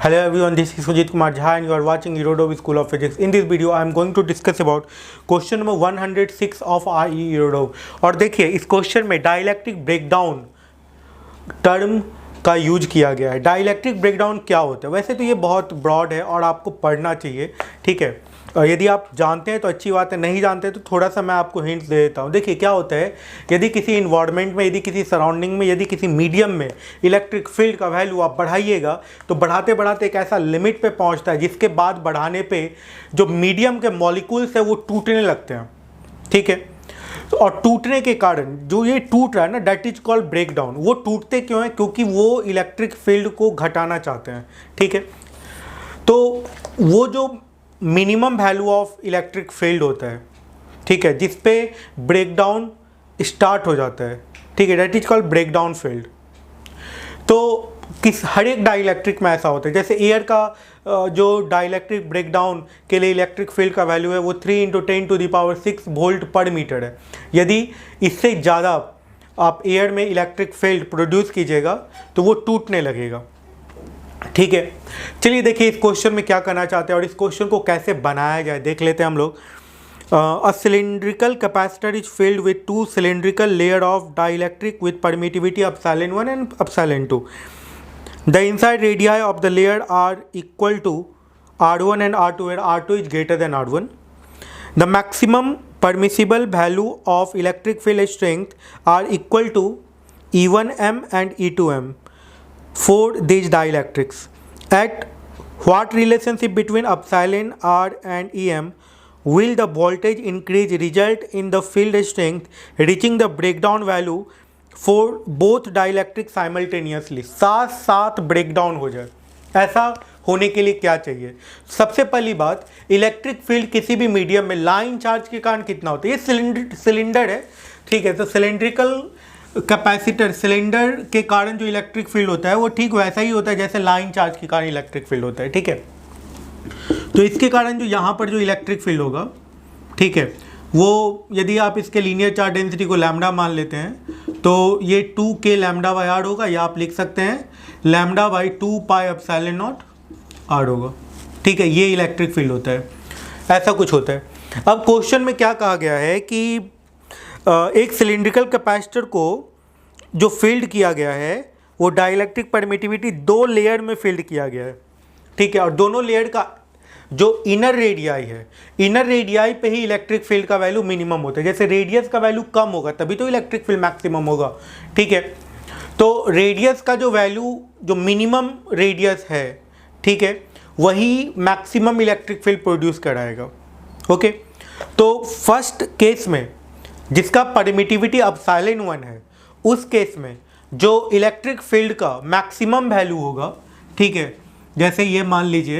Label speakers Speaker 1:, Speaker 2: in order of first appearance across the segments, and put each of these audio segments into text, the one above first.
Speaker 1: Hello everyone, this is Sujit Kumar Jha and you are watching Erodov School of Physics. In this video, I am going to discuss about question number 106 of IE Erodov. और देखिए इस question में dielectric breakdown term का use किया गया है। Dielectric breakdown क्या होता है? वैसे तो ये बहुत ब्रॉड है और आपको पढ़ना चाहिए, ठीक है। यदि आप जानते हैं तो अच्छी बात है, नहीं जानते तो थोड़ा सा मैं आपको हिंट्स दे देता हूँ। देखिए क्या होता है, यदि किसी इन्वायरमेंट में, यदि किसी सराउंडिंग में, यदि किसी मीडियम में इलेक्ट्रिक फील्ड का वैल्यू आप बढ़ाइएगा तो बढ़ाते बढ़ाते एक ऐसा लिमिट पे पहुँचता है जिसके बाद बढ़ाने पे जो मीडियम के मॉलिक्यूल्स है वो टूटने लगते हैं, ठीक है। और टूटने के कारण जो ये टूट रहा है ना, that is called break down. वो टूटते क्यों हैं? क्योंकि वो इलेक्ट्रिक फील्ड को घटाना चाहते हैं, ठीक है। तो वो जो minimum value of electric field होता है, ठीक है, जिस पे ब्रेक डाउन स्टार्ट हो जाता है, ठीक है, that is called break down field. तो हर एक डाइलेक्ट्रिक में ऐसा होता है। जैसे एयर का जो डाइलेक्ट्रिक ब्रेकडाउन के लिए इलेक्ट्रिक फील्ड का वैल्यू है वो 3 × 10⁻6 वोल्ट पर मीटर है। यदि इससे ज़्यादा आप एयर में इलेक्ट्रिक फील्ड प्रोड्यूस कीजिएगा तो वो टूटने लगेगा, ठीक है। चलिए देखिए इस क्वेश्चन में क्या करना चाहते हैं और इस क्वेश्चन को कैसे बनाया जाए देख लेते हैं हम लोग। A cylindrical capacitor is filled with two cylindrical layer of dielectric with permittivity ε1 and ε2. The inside radii of the layer are equal to R1 and R2 where R2 is greater than R1. The maximum permissible value of electric field strength are equal to E1m and E2m for these dielectrics. At what relationship between epsilon R and Em will the voltage increase result in the field strength reaching the breakdown value for both dielectric simultaneously? साथ साथ breakdown हो जाए, ऐसा होने के लिए क्या चाहिए? सबसे पहली बात, इलेक्ट्रिक फील्ड किसी भी मीडियम में लाइन चार्ज के कारण कितना होता है? ये सिलेंडर है, ठीक है। तो सिलेंड्रिकल कैपेसिटर, सिलेंडर के कारण जो इलेक्ट्रिक फील्ड होता है वो ठीक वैसा ही होता है जैसे लाइन चार्ज के कारण इलेक्ट्रिक फील्ड होता है, ठीक है। तो इसके कारण जो यहाँ पर जो इलेक्ट्रिक फील्ड होगा, ठीक है, वो यदि आप इसके लीनियर चार्ज डेंसिटी को लैम्डा मान लेते हैं तो ये 2k λ/r होगा, या आप लिख सकते हैं λ/2πε0 r होगा, ठीक है। ये इलेक्ट्रिक फील्ड होता है, ऐसा कुछ होता है। अब क्वेश्चन में क्या कहा गया है कि एक सिलिंड्रिकल कैपेसिटर को जो फील्ड किया गया है वो डाइलेक्ट्रिक परमिटिविटी 2 लेयर में फील्ड किया गया है, ठीक है। और दोनों लेयर का जो इनर रेडियाई है, इनर रेडियाई पे ही इलेक्ट्रिक फील्ड का वैल्यू मिनिमम होता है। जैसे रेडियस का वैल्यू कम होगा तभी तो इलेक्ट्रिक फील्ड मैक्सिमम होगा, ठीक है। तो रेडियस का जो वैल्यू, जो मिनिमम रेडियस है, ठीक है, वही मैक्सिमम इलेक्ट्रिक फील्ड प्रोड्यूस कराएगा, ओके। तो फर्स्ट केस में जिसका परमिटिविटी ε1 है, उस केस में जो इलेक्ट्रिक फील्ड का मैक्सिमम वैल्यू होगा, ठीक है, जैसे ये मान लीजिए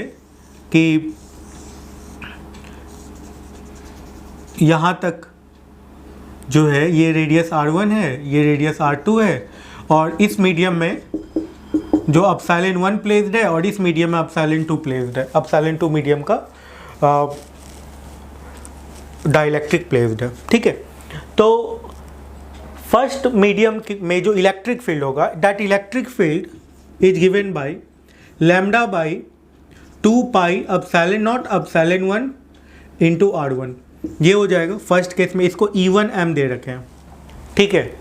Speaker 1: कि यहाँ तक जो है ये रेडियस R1 है, ये रेडियस R2 है, और इस मीडियम में जो ε1 प्लेस्ड है और इस मीडियम में ε2 प्लेस्ड है। ε2 मीडियम का डाइलेक्ट्रिक प्लेस्ड है, ठीक है। तो फर्स्ट मीडियम में जो इलेक्ट्रिक फील्ड होगा, that electric field is given by λ/2πε0 ε1 into R1, ये हो जाएगा फर्स्ट केस में। इसको E1m दे रखे हैं, ठीक है।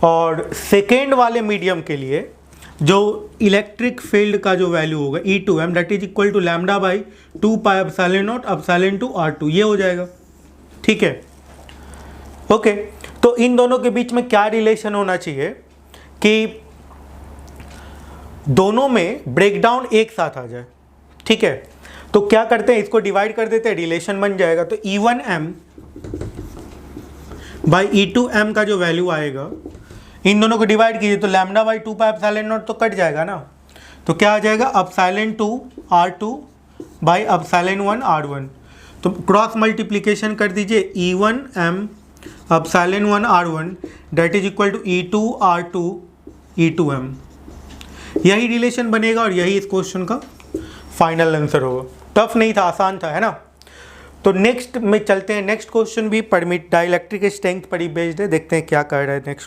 Speaker 1: और सेकेंड वाले मीडियम के लिए जो इलेक्ट्रिक फील्ड का जो वैल्यू होगा E2m that is equal to λ/2πε0 ε2 R2, ये हो जाएगा, ठीक है, ओके। तो इन दोनों के बीच में क्या रिलेशन होना चाहिए कि दोनों में ब्रेकडाउन एक साथ आ जाए, ठीक है। तो क्या करते हैं, इसको डिवाइड कर देते हैं, रिलेशन बन जाएगा। तो E1m बाई E2m का जो वैल्यू आएगा, इन दोनों को डिवाइड कीजिए तो λ/2πε0 तो कट जाएगा ना, तो क्या आ जाएगा ε2 R2 बाई ε1 R1। तो क्रॉस मल्टीप्लीकेशन कर दीजिए, E1m ε1 R1 that is equal to E2 R2 E2m। यही रिलेशन बनेगा और यही इस क्वेश्चन का फाइनल आंसर होगा। टफ नहीं था, आसान था, है ना। तो नेक्स्ट में चलते हैं। नेक्स्ट क्वेश्चन भी डाइलेक्ट्रिक स्ट्रेंथ पर ही बेस्ड है, देखते हैं क्या कर रहा है नेक्स्ट।